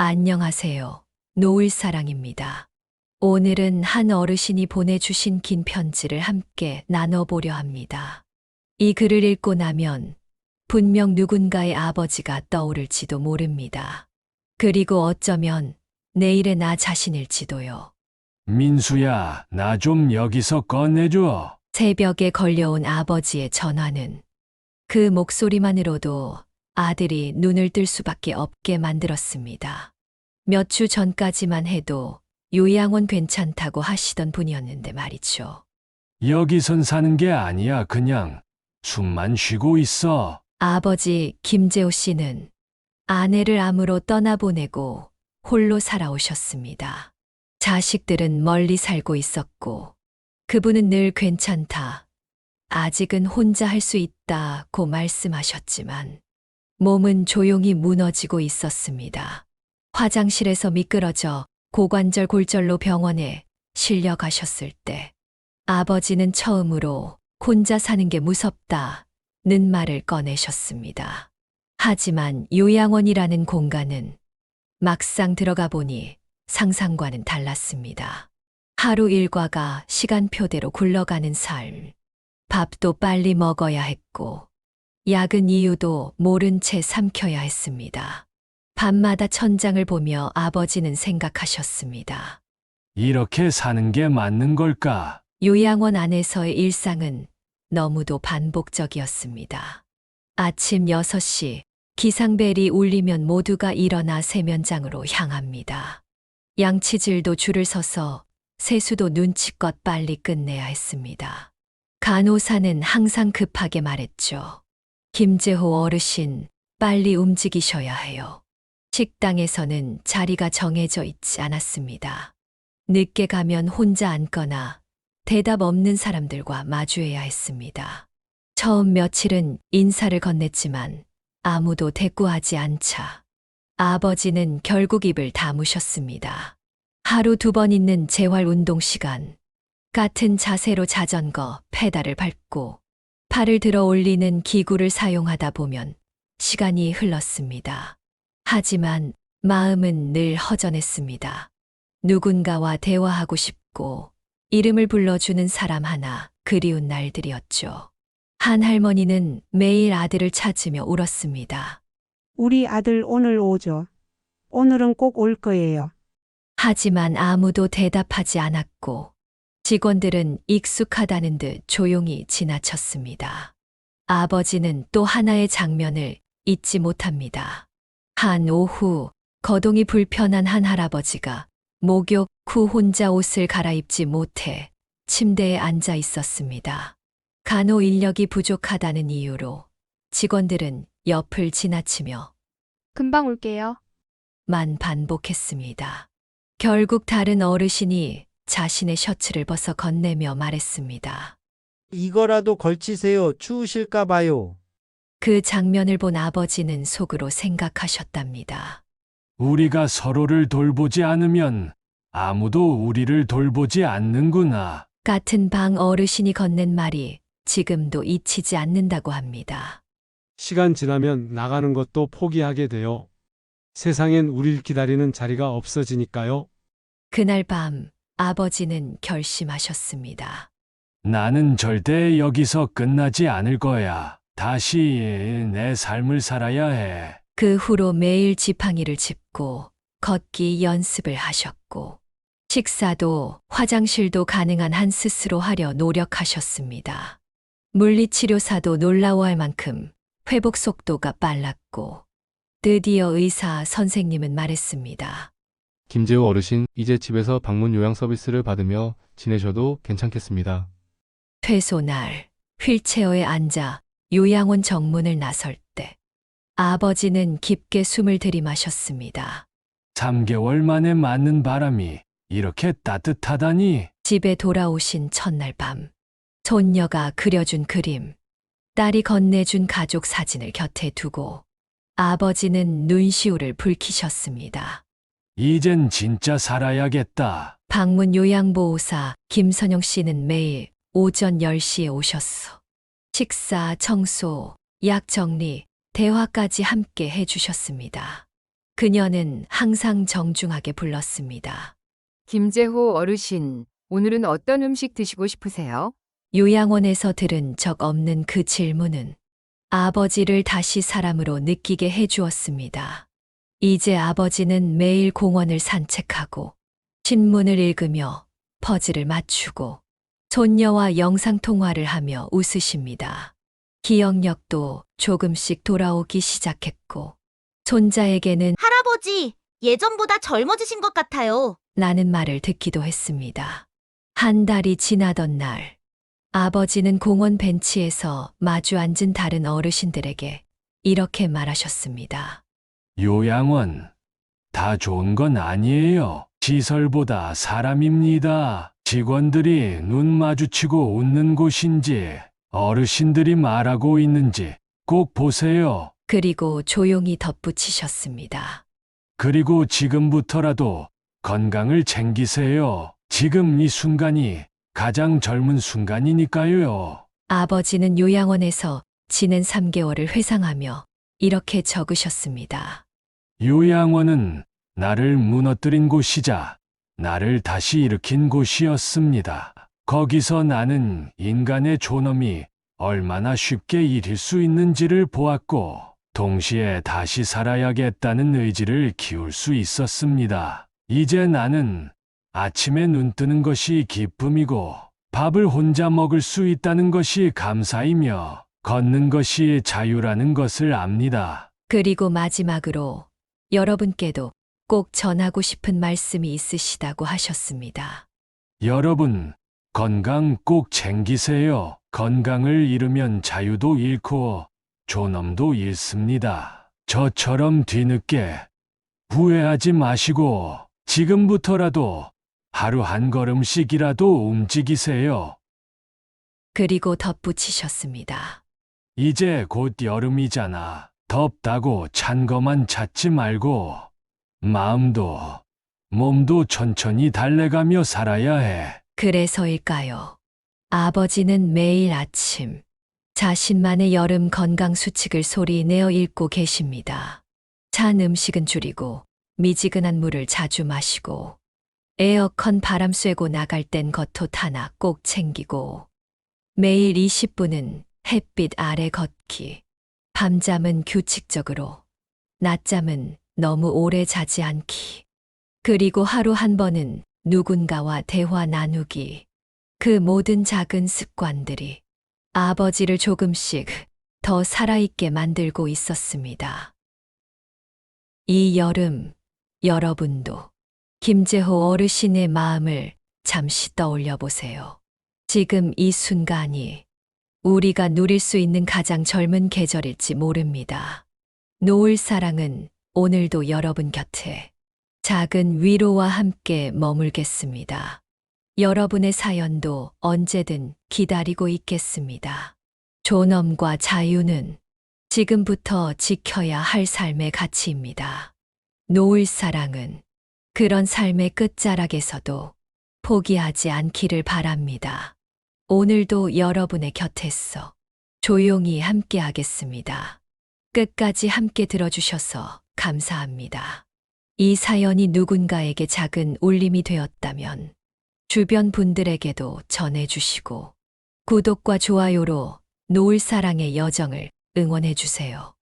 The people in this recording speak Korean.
안녕하세요. 노을사랑입니다. 오늘은 한 어르신이 보내주신 긴 편지를 함께 나눠보려 합니다. 이 글을 읽고 나면 분명 누군가의 아버지가 떠오를지도 모릅니다. 그리고 어쩌면 내일의 나 자신일지도요. 민수야, 나 좀 여기서 꺼내줘. 새벽에 걸려온 아버지의 전화는 그 목소리만으로도 아들이 눈을 뜰 수밖에 없게 만들었습니다. 몇 주 전까지만 해도 요양원 괜찮다고 하시던 분이었는데 말이죠. 여기선 사는 게 아니야. 그냥 숨만 쉬고 있어. 아버지 김재호 씨는 아내를 암으로 떠나보내고 홀로 살아오셨습니다. 자식들은 멀리 살고 있었고 그분은 늘 괜찮다. 아직은 혼자 할 수 있다고 말씀하셨지만 몸은 조용히 무너지고 있었습니다. 화장실에서 미끄러져 고관절 골절로 병원에 실려가셨을 때 아버지는 처음으로 혼자 사는 게 무섭다는 말을 꺼내셨습니다. 하지만 요양원이라는 공간은 막상 들어가 보니 상상과는 달랐습니다. 하루 일과가 시간표대로 굴러가는 삶. 밥도 빨리 먹어야 했고 약은 이유도 모른 채 삼켜야 했습니다. 밤마다 천장을 보며 아버지는 생각하셨습니다. 이렇게 사는 게 맞는 걸까? 요양원 안에서의 일상은 너무도 반복적이었습니다. 아침 6시 기상벨이 울리면 모두가 일어나 세면장으로 향합니다. 양치질도 줄을 서서 세수도 눈치껏 빨리 끝내야 했습니다. 간호사는 항상 급하게 말했죠. 김재호 어르신, 빨리 움직이셔야 해요. 식당에서는 자리가 정해져 있지 않았습니다. 늦게 가면 혼자 앉거나 대답 없는 사람들과 마주해야 했습니다. 처음 며칠은 인사를 건넸지만 아무도 대꾸하지 않자 아버지는 결국 입을 다무셨습니다. 하루 2번 있는 재활 운동 시간, 같은 자세로 자전거 페달을 밟고 팔을 들어 올리는 기구를 사용하다 보면 시간이 흘렀습니다. 하지만 마음은 늘 허전했습니다. 누군가와 대화하고 싶고 이름을 불러주는 사람 하나 그리운 날들이었죠. 한 할머니는 매일 아들을 찾으며 울었습니다. 우리 아들 오늘 오죠. 오늘은 꼭 올 거예요. 하지만 아무도 대답하지 않았고 직원들은 익숙하다는 듯 조용히 지나쳤습니다. 아버지는 또 하나의 장면을 잊지 못합니다. 한 오후 거동이 불편한 한 할아버지가 목욕 후 혼자 옷을 갈아입지 못해 침대에 앉아 있었습니다. 간호 인력이 부족하다는 이유로 직원들은 옆을 지나치며 금방 올게요. 만 반복했습니다. 결국 다른 어르신이 자신의 셔츠를 벗어 건네며 말했습니다. 이거라도 걸치세요. 추우실까 봐요. 그 장면을 본 아버지는 속으로 생각하셨답니다. 우리가 서로를 돌보지 않으면 아무도 우리를 돌보지 않는구나. 같은 방 어르신이 건넨 말이 지금도 잊히지 않는다고 합니다. 시간 지나면 나가는 것도 포기하게 돼요. 세상엔 우릴 기다리는 자리가 없어지니까요. 그날 밤 아버지는 결심하셨습니다. 나는 절대 여기서 끝나지 않을 거야. 다시 내 삶을 살아야 해. 그 후로 매일 지팡이를 짚고 걷기 연습을 하셨고 식사도 화장실도 가능한 한 스스로 하려 노력하셨습니다. 물리치료사도 놀라워할 만큼 회복 속도가 빨랐고 드디어 의사 선생님은 말했습니다. 김재호 어르신, 이제 집에서 방문 요양 서비스를 받으며 지내셔도 괜찮겠습니다. 퇴소 날 휠체어에 앉아 요양원 정문을 나설 때 아버지는 깊게 숨을 들이마셨습니다. 3개월 만에 맞는 바람이 이렇게 따뜻하다니. 집에 돌아오신 첫날 밤 손녀가 그려준 그림, 딸이 건네준 가족 사진을 곁에 두고 아버지는 눈시울을 붉히셨습니다. 이젠 진짜 살아야겠다. 방문 요양보호사 김선영 씨는 매일 오전 10시에 오셨어. 식사, 청소, 약 정리, 대화까지 함께 해주셨습니다. 그녀는 항상 정중하게 불렀습니다. 김재호 어르신, 오늘은 어떤 음식 드시고 싶으세요? 요양원에서 들은 적 없는 그 질문은 아버지를 다시 사람으로 느끼게 해주었습니다. 이제 아버지는 매일 공원을 산책하고 신문을 읽으며 퍼즐을 맞추고 손녀와 영상통화를 하며 웃으십니다. 기억력도 조금씩 돌아오기 시작했고 손자에게는 할아버지, 예전보다 젊어지신 것 같아요. 라는 말을 듣기도 했습니다. 한 달이 지나던 날, 아버지는 공원 벤치에서 마주 앉은 다른 어르신들에게 이렇게 말하셨습니다. 요양원, 다 좋은 건 아니에요. 시설보다 사람입니다. 직원들이 눈 마주치고 웃는 곳인지, 어르신들이 말하고 있는지 꼭 보세요. 그리고 조용히 덧붙이셨습니다. 그리고 지금부터라도 건강을 챙기세요. 지금 이 순간이 가장 젊은 순간이니까요. 아버지는 요양원에서 지낸 3개월을 회상하며 이렇게 적으셨습니다. 요양원은 나를 무너뜨린 곳이자 나를 다시 일으킨 곳이었습니다. 거기서 나는 인간의 존엄이 얼마나 쉽게 잃을 수 있는지를 보았고, 동시에 다시 살아야겠다는 의지를 키울 수 있었습니다. 이제 나는 아침에 눈 뜨는 것이 기쁨이고, 밥을 혼자 먹을 수 있다는 것이 감사이며, 걷는 것이 자유라는 것을 압니다. 그리고 마지막으로 여러분께도 꼭 전하고 싶은 말씀이 있으시다고 하셨습니다. 여러분, 건강 꼭 챙기세요. 건강을 잃으면 자유도 잃고 존엄도 잃습니다. 저처럼 뒤늦게 후회하지 마시고 지금부터라도 하루 한 걸음씩이라도 움직이세요. 그리고 덧붙이셨습니다. 이제 곧 여름이잖아. 덥다고 찬 거만 찾지 말고 마음도 몸도 천천히 달래가며 살아야 해. 그래서일까요? 아버지는 매일 아침 자신만의 여름 건강 수칙을 소리내어 읽고 계십니다. 찬 음식은 줄이고 미지근한 물을 자주 마시고 에어컨 바람 쐬고 나갈 땐 겉옷 하나 꼭 챙기고 매일 20분은 햇빛 아래 걷기, 밤잠은 규칙적으로, 낮잠은 너무 오래 자지 않기, 그리고 하루 한 번은 누군가와 대화 나누기. 그 모든 작은 습관들이 아버지를 조금씩 더 살아있게 만들고 있었습니다. 이 여름, 여러분도 김재호 어르신의 마음을 잠시 떠올려 보세요. 지금 이 순간이 우리가 누릴 수 있는 가장 젊은 계절일지 모릅니다. 노을 사랑은 오늘도 여러분 곁에 작은 위로와 함께 머물겠습니다. 여러분의 사연도 언제든 기다리고 있겠습니다. 존엄과 자유는 지금부터 지켜야 할 삶의 가치입니다. 노을 사랑은 그런 삶의 끝자락에서도 포기하지 않기를 바랍니다. 오늘도 여러분의 곁에서 조용히 함께 하겠습니다. 끝까지 함께 들어주셔서 감사합니다. 이 사연이 누군가에게 작은 울림이 되었다면 주변 분들에게도 전해주시고 구독과 좋아요로 노을 사랑의 여정을 응원해주세요.